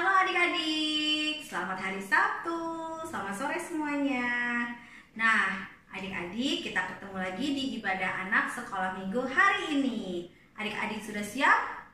Halo adik-adik, selamat hari Sabtu, selamat sore semuanya. Nah, adik-adik kita ketemu lagi di ibadah anak sekolah minggu hari ini. Adik-adik sudah siap?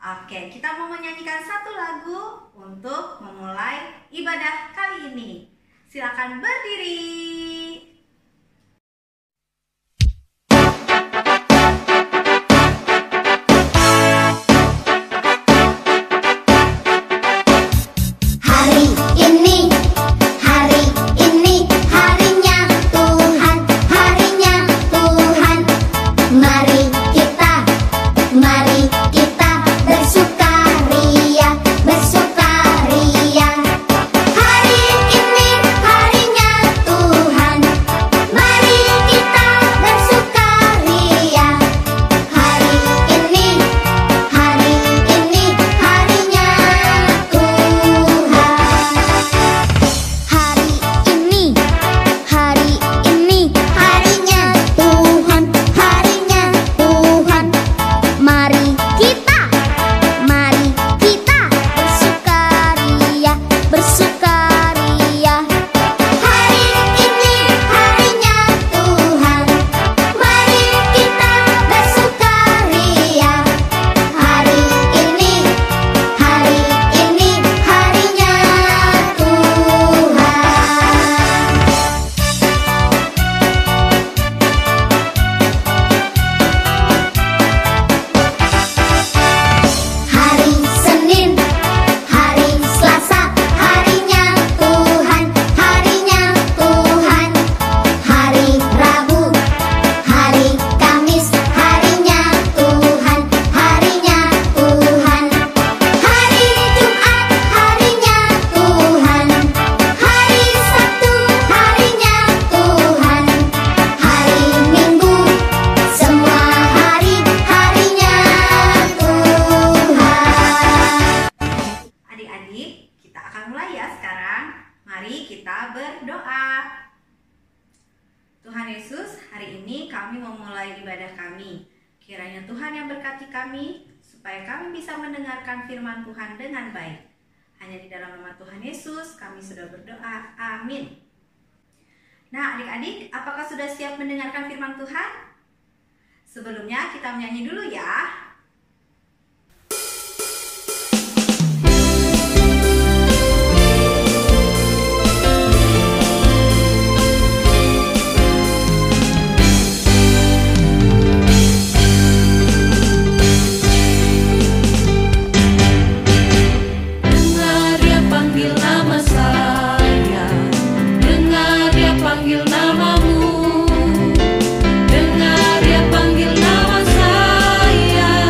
Oke, kita mau menyanyikan satu lagu untuk memulai ibadah kali ini. Silakan berdiri. Mari kita berdoa. Tuhan Yesus, hari ini kami memulai ibadah kami. Kiranya Tuhan yang berkati kami, supaya kami bisa mendengarkan firman Tuhan dengan baik. Hanya di dalam nama Tuhan Yesus kami sudah berdoa. Amin. Nah adik-adik, apakah sudah siap mendengarkan firman Tuhan? Sebelumnya kita menyanyi dulu ya. Dengar dia panggil nama saya.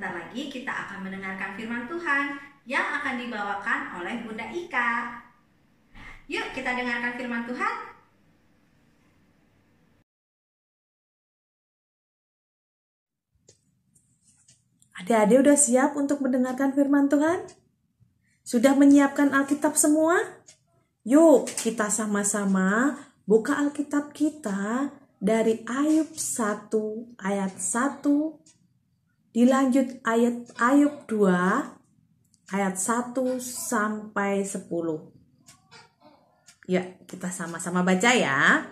Sebentar lagi kita akan mendengarkan firman Tuhan yang akan dibawakan oleh Bunda Ika. Yuk kita dengarkan firman Tuhan. Adik-adik udah siap untuk mendengarkan firman Tuhan? Sudah menyiapkan Alkitab semua? Yuk kita sama-sama buka Alkitab kita dari Ayub 1 ayat 1, dilanjut ayat Ayub 2 ayat 1 sampai 10. Ya, kita sama-sama baca ya.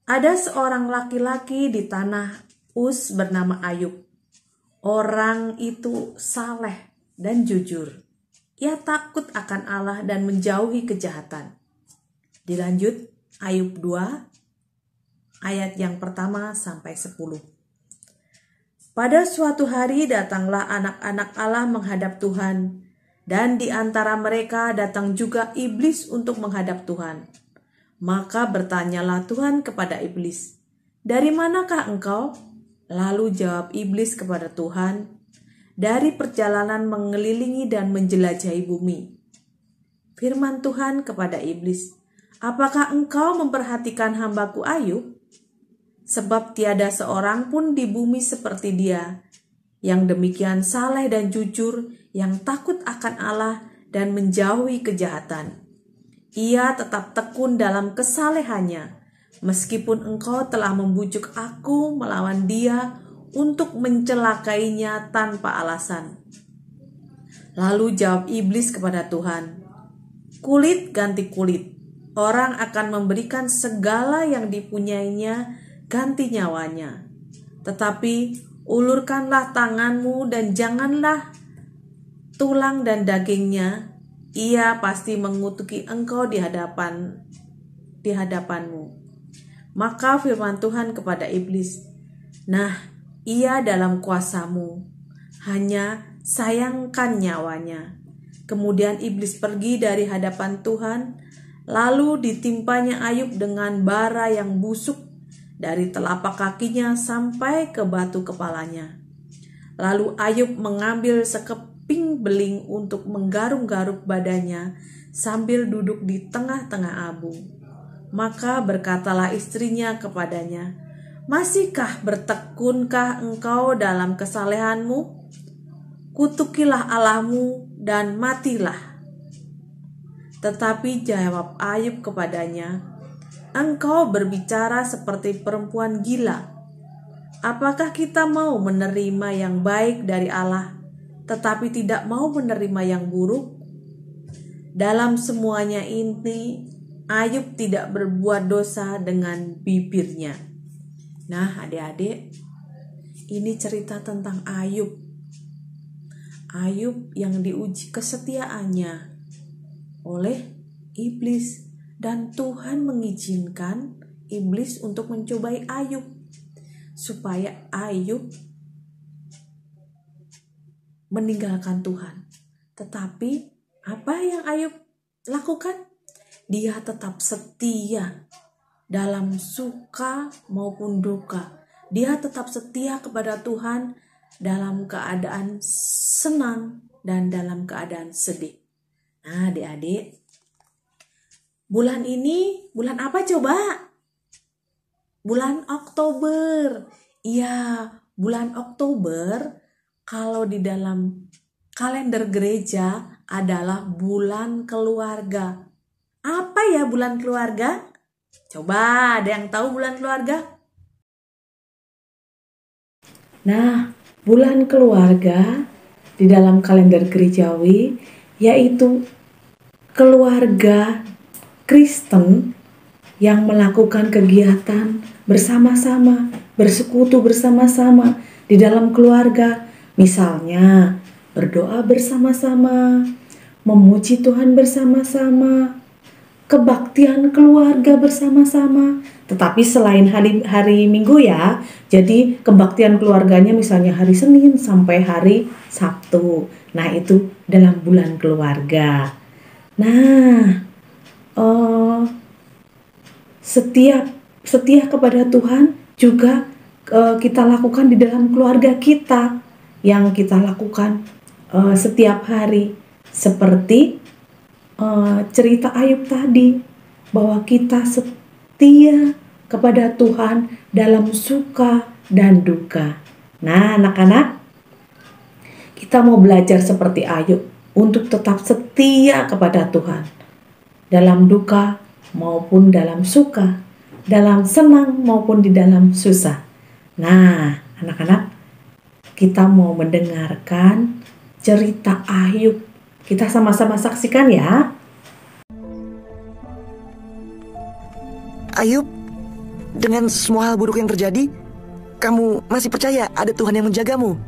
Ada seorang laki-laki di tanah Uz bernama Ayub. Orang itu saleh dan jujur. Ia takut akan Allah dan menjauhi kejahatan. Dilanjut Ayub 2 ayat yang pertama sampai 10. Pada suatu hari datanglah anak-anak Allah menghadap Tuhan, dan di antara mereka datang juga iblis untuk menghadap Tuhan. Maka bertanyalah Tuhan kepada iblis, "Dari manakah engkau?" Lalu jawab iblis kepada Tuhan, "Dari perjalanan mengelilingi dan menjelajahi bumi." Firman Tuhan kepada iblis, "Apakah engkau memperhatikan hambaku Ayub? Sebab tiada seorang pun di bumi seperti dia, yang demikian saleh dan jujur, yang takut akan Allah dan menjauhi kejahatan. Ia tetap tekun dalam kesalehannya, meskipun engkau telah membujuk aku melawan dia untuk mencelakainya tanpa alasan." Lalu jawab iblis kepada Tuhan, "Kulit ganti kulit, orang akan memberikan segala yang dipunyainya ganti nyawanya. Tetapi ulurkanlah tanganmu dan janganlah tulang dan dagingnya, ia pasti mengutuki engkau di hadapanmu." Maka firman Tuhan kepada iblis, "Nah, ia dalam kuasamu, hanya sayangkan nyawanya." Kemudian iblis pergi dari hadapan Tuhan, lalu ditimpanya Ayub dengan bara yang busuk dari telapak kakinya sampai ke batu kepalanya. Lalu Ayub mengambil sekeping beling untuk menggaruk-garuk badannya sambil duduk di tengah-tengah abu. Maka berkatalah istrinya kepadanya, "Masihkah bertekunkah engkau dalam kesalehanmu? Kutukilah Allahmu dan matilah." Tetapi jawab Ayub kepadanya, "Engkau berbicara seperti perempuan gila. Apakah kita mau menerima yang baik dari Allah, tetapi tidak mau menerima yang buruk?" Dalam semuanya ini, Ayub tidak berbuat dosa dengan bibirnya. Nah, adik-adik, ini cerita tentang Ayub. Ayub yang diuji kesetiaannya oleh iblis, dan Tuhan mengizinkan iblis untuk mencobai Ayub supaya Ayub meninggalkan Tuhan. Tetapi apa yang Ayub lakukan? Dia tetap setia dalam suka maupun duka. Dia tetap setia kepada Tuhan dalam keadaan senang dan dalam keadaan sedih. Nah, adik-adik, bulan ini bulan apa coba? Bulan Oktober. Iya, bulan Oktober kalau di dalam kalender gereja adalah bulan keluarga. Apa ya bulan keluarga? Coba ada yang tahu bulan keluarga? Nah, bulan keluarga di dalam kalender gerejawi yaitu keluarga Kristen yang melakukan kegiatan bersama-sama, bersekutu bersama-sama di dalam keluarga. Misalnya, berdoa bersama-sama, memuji Tuhan bersama-sama, kebaktian keluarga bersama-sama. Tetapi selain hari Minggu ya, jadi kebaktian keluarganya misalnya hari Senin sampai hari Sabtu. Nah, itu dalam bulan keluarga. Nah, setia kepada Tuhan juga kita lakukan di dalam keluarga kita. yang kita lakukan setiap hari. Seperti cerita Ayub tadi, bahwa kita setia kepada Tuhan dalam suka dan duka. Nah, anak-anak, kita mau belajar seperti Ayub untuk tetap setia kepada Tuhan dalam duka maupun dalam suka, dalam senang maupun di dalam susah. Nah, anak-anak, kita mau mendengarkan cerita Ayub. Kita sama-sama saksikan ya. Ayub, dengan semua hal buruk yang terjadi, kamu masih percaya ada Tuhan yang menjagamu?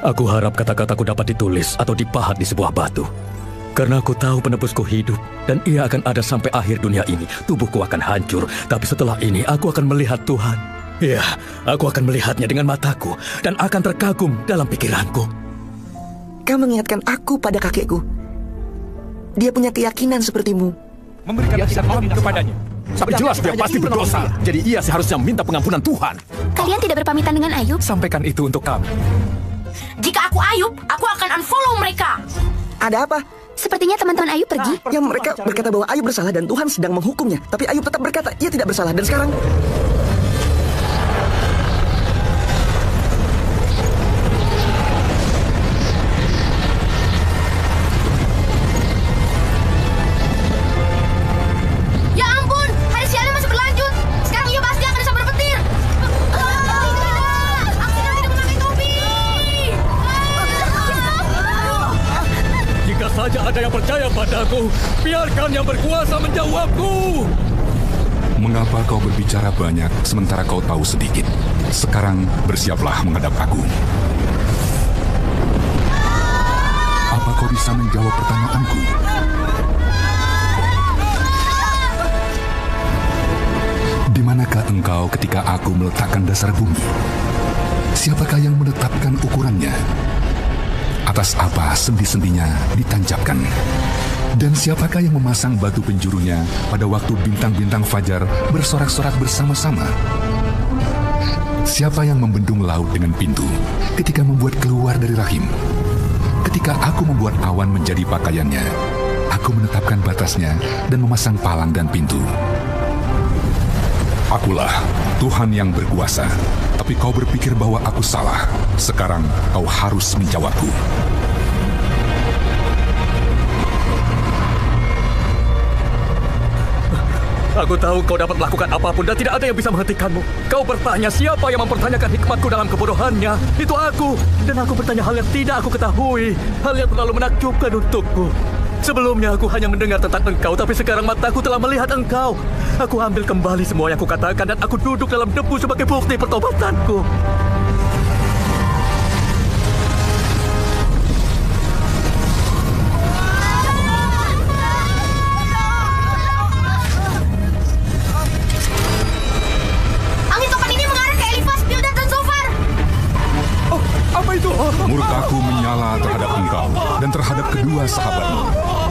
Aku harap kata-kataku dapat ditulis atau dipahat di sebuah batu. Karena aku tahu penebusku hidup dan ia akan ada sampai akhir dunia ini. Tubuhku akan hancur, tapi setelah ini aku akan melihat Tuhan. Ya, aku akan melihatnya dengan mataku dan akan terkagum dalam pikiranku. Kau mengingatkan aku pada kakekku. Dia punya keyakinan sepertimu. Memberikan kesalahan kepadanya. Tapi jelas dia pasti berdosa. Jadi ia seharusnya minta pengampunan Tuhan. Kalian tidak berpamitan dengan Ayub? Sampaikan itu untuk kami. Jika aku Ayub, aku akan unfollow mereka. Ada apa? Sepertinya teman-teman Ayub pergi. Ya, mereka berkata bahwa Ayub bersalah dan Tuhan sedang menghukumnya. Tapi Ayub tetap berkata ia tidak bersalah. Dan sekarang... Ya ampun, hari sialnya masih berlanjut. Sekarang Ayub pasti akan disambar petir. Aku sudah tidak memakai topi. Jika saja ada yang percaya padaku, biarkan yang berkuasa menjawabku. Mengapa kau berbicara banyak sementara kau tahu sedikit? Sekarang bersiaplah menghadap aku. Apa kau bisa menjawab pertanyaanku? Di manakah engkau ketika aku meletakkan dasar bumi? Siapakah yang menetapkan ukurannya? Atas apa sendi-sendinya ditancapkan? Dan siapakah yang memasang batu penjurunya pada waktu bintang-bintang fajar bersorak-sorak bersama-sama? Siapa yang membendung laut dengan pintu ketika membuat keluar dari rahim? Ketika aku membuat awan menjadi pakaiannya, aku menetapkan batasnya dan memasang palang dan pintu. Akulah Tuhan yang berkuasa, tapi kau berpikir bahwa aku salah. Sekarang kau harus menjawabku. Aku tahu kau dapat melakukan apapun dan tidak ada yang bisa menghentikanmu. Kau bertanya siapa yang mempertanyakan hikmatku dalam kebodohannya. Itu aku. Dan aku bertanya hal yang tidak aku ketahui. Hal yang terlalu menakjubkan untukku. Sebelumnya aku hanya mendengar tentang engkau, tapi sekarang mataku telah melihat engkau. Aku ambil kembali semua yang kukatakan dan aku duduk dalam debu sebagai bukti pertobatanku. Angin topan ini mengarah ke Elifas, Bildad, dan Zofar. Oh, apa itu? Murkaku menyala terhadap engkau dan terhadap kedua sahabatmu,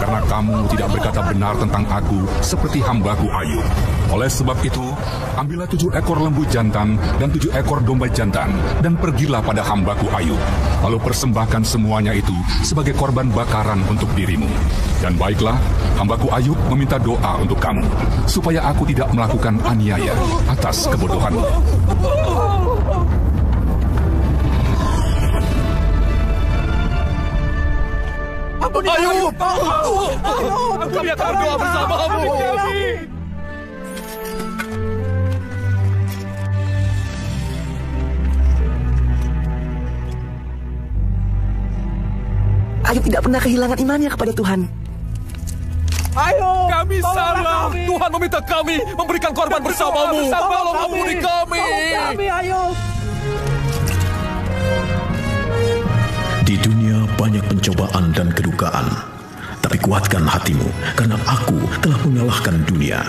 karena kamu tidak berkata benar tentang aku seperti hambaku Ayub. Oleh sebab itu, ambillah 7 ekor lembu jantan dan 7 ekor domba jantan, dan pergilah pada hambaku Ayub. Lalu persembahkan semuanya itu sebagai korban bakaran untuk dirimu. Dan baiklah, hambaku Ayub meminta doa untuk kamu, supaya aku tidak melakukan aniaya atas kebodohanmu. Ayub! Kami akan berdoa bersamamu. Ayub tidak pernah kehilangan imannya kepada Tuhan. Ayo, kami salah. Tuhan meminta kami memberikan korban bersamamu. Tolong ampuni kami. Di dunia banyak pencobaan dan kedukaan, tapi kuatkan hatimu, karena aku telah mengalahkan dunia.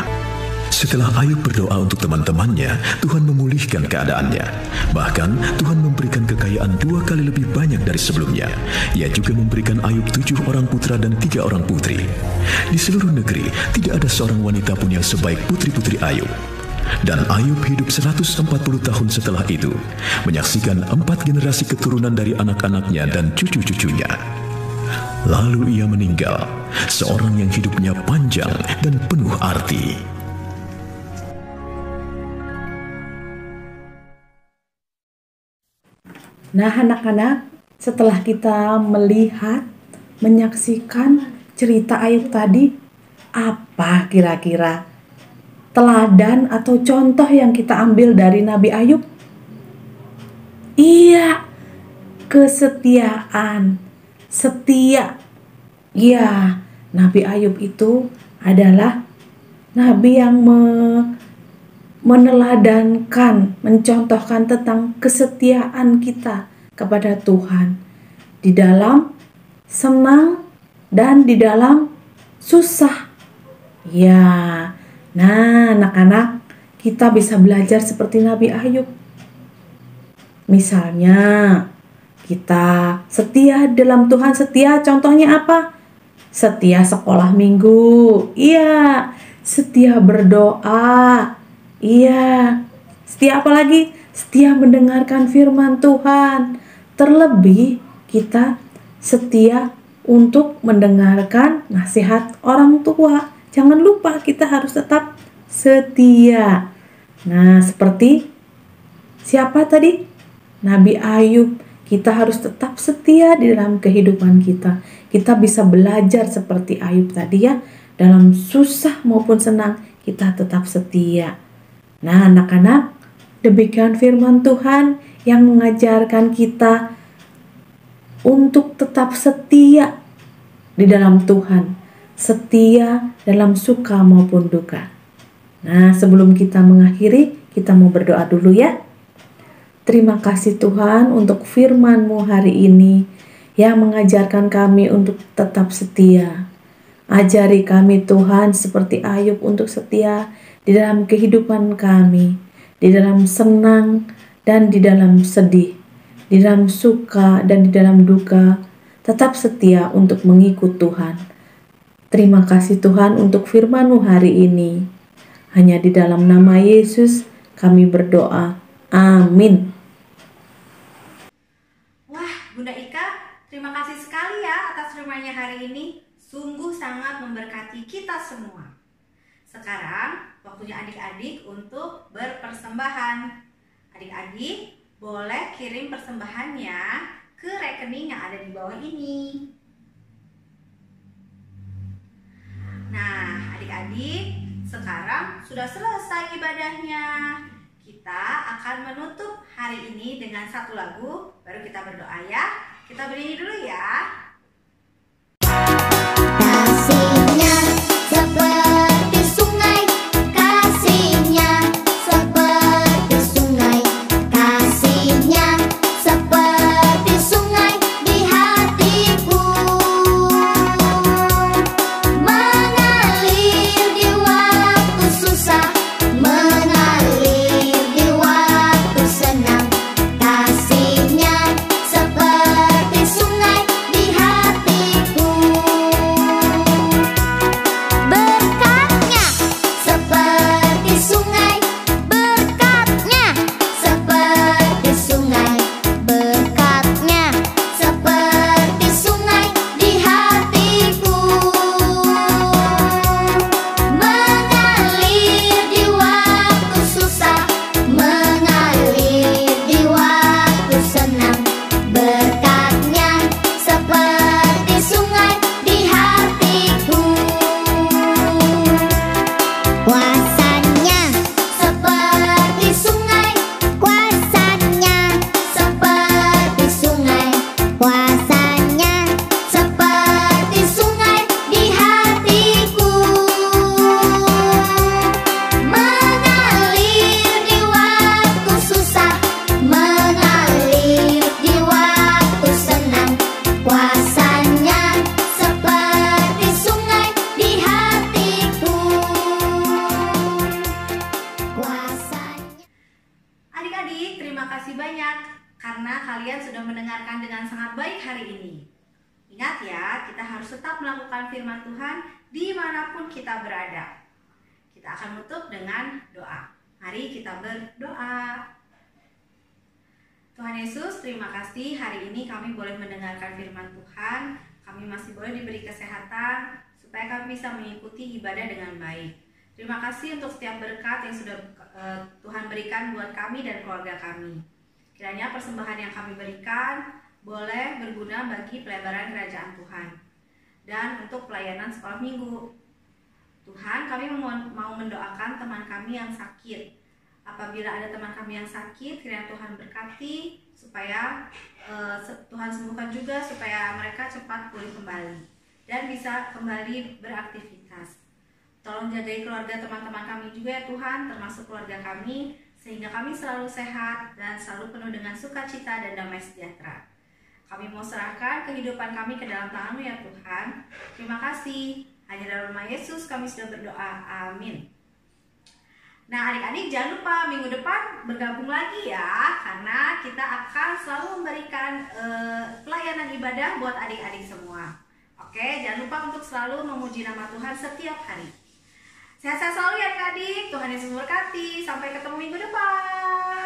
Setelah Ayub berdoa untuk teman-temannya, Tuhan memulihkan keadaannya. Bahkan Tuhan memberikan kekayaan 2 kali lebih banyak dari sebelumnya. Ia juga memberikan Ayub 7 orang putra dan 3 orang putri. Di seluruh negeri tidak ada seorang wanita pun yang sebaik putri-putri Ayub. Dan Ayub hidup 140 tahun setelah itu, menyaksikan 4 generasi keturunan dari anak-anaknya dan cucu-cucunya. Lalu ia meninggal, seorang yang hidupnya panjang dan penuh arti. Nah anak-anak, setelah kita melihat, menyaksikan cerita Ayub tadi, apa kira-kira teladan atau contoh yang kita ambil dari Nabi Ayub? Iya, kesetiaan, setia. Iya, Nabi Ayub itu adalah Nabi yang meneladankan, mencontohkan tentang kesetiaan kita kepada Tuhan di dalam senang dan di dalam susah. Ya, nah anak-anak, kita bisa belajar seperti Nabi Ayub. Misalnya, kita setia dalam Tuhan, setia contohnya apa? Setia sekolah minggu. Iya, setia berdoa. Iya, setia apa lagi? Setia mendengarkan firman Tuhan. Terlebih kita setia untuk mendengarkan nasihat orang tua. Jangan lupa kita harus tetap setia. Nah, seperti siapa tadi? Nabi Ayub. Kita harus tetap setia di dalam kehidupan kita. Kita bisa belajar seperti Ayub tadi ya. Dalam susah maupun senang, kita tetap setia. Nah anak-anak, demikian firman Tuhan yang mengajarkan kita untuk tetap setia di dalam Tuhan. Setia dalam suka maupun duka. Nah sebelum kita mengakhiri, kita mau berdoa dulu ya. Terima kasih Tuhan untuk firman-Mu hari ini yang mengajarkan kami untuk tetap setia. Ajari kami Tuhan seperti Ayub untuk setia di dalam kehidupan kami, di dalam senang dan di dalam sedih, di dalam suka dan di dalam duka, tetap setia untuk mengikut Tuhan. Terima kasih Tuhan untuk firman-Mu hari ini. Hanya di dalam nama Yesus kami berdoa. Amin. Bunda Ika, terima kasih sekali ya atas firman-Nya hari ini. Sungguh sangat memberkati kita semua. Sekarang waktunya adik-adik untuk berpersembahan. Adik-adik boleh kirim persembahannya ke rekening yang ada di bawah ini. Nah, adik-adik, sekarang sudah selesai ibadahnya. Kita akan menutup hari ini dengan satu lagu, baru kita berdoa ya. Kita bernyanyi dulu ya. Kasihnya seperti sungai, kasihnya seperti sungai, kasihnya seperti sungai di hatiku, mengalir di waktu susah, mengalir di waktu senang. Kasihnya seperti sungai di hatiku, berkatnya seperti sungai, berkatnya seperti sungai, berkatnya seperti sungai di hatiku, mengalir di waktu susah, mengalir di waktu senang. Berkatnya seperti sungai di hatiku, kuasanya seperti sungai, kuasanya seperti sungai, kuasanya seperti sungai di hatiku, mengalir di waktu susah, mengalir di waktu senang. Kuasanya seperti sungai di hatiku, kuasanya. Adik-adik, terima kasih banyak karena kalian sudah mendengarkan dengan sangat baik hari ini. Ingat ya, kita harus tetap melakukan firman Tuhan dimanapun kita berada. Kita akan tutup dengan doa. Mari kita berdoa. Tuhan Yesus, terima kasih hari ini kami boleh mendengarkan firman Tuhan. Kami masih boleh diberi kesehatan supaya kami bisa mengikuti ibadah dengan baik. Terima kasih untuk setiap berkat yang sudah Tuhan berikan buat kami dan keluarga kami. Kiranya persembahan yang kami berikan boleh berguna bagi pelebaran kerajaan Tuhan dan untuk pelayanan sekolah minggu. Tuhan, kami mau mendoakan teman kami yang sakit. Apabila ada teman kami yang sakit, kiranya Tuhan berkati supaya Tuhan sembuhkan juga supaya mereka cepat pulih kembali dan bisa kembali beraktivitas. Tolong jagai keluarga teman-teman kami juga ya Tuhan, termasuk keluarga kami, sehingga kami selalu sehat dan selalu penuh dengan sukacita dan damai sejahtera. Kami mau serahkan kehidupan kami ke dalam tangan-Mu ya Tuhan. Terima kasih. Hanya dalam nama Yesus kami sudah berdoa. Amin. Nah adik-adik jangan lupa minggu depan bergabung lagi ya, karena kita akan selalu memberikan pelayanan ibadah buat adik-adik semua. Oke, jangan lupa untuk selalu memuji nama Tuhan setiap hari. Sehat-sehat selalu ya adik-adik, Tuhan Yesus memberkati. Sampai ketemu minggu depan.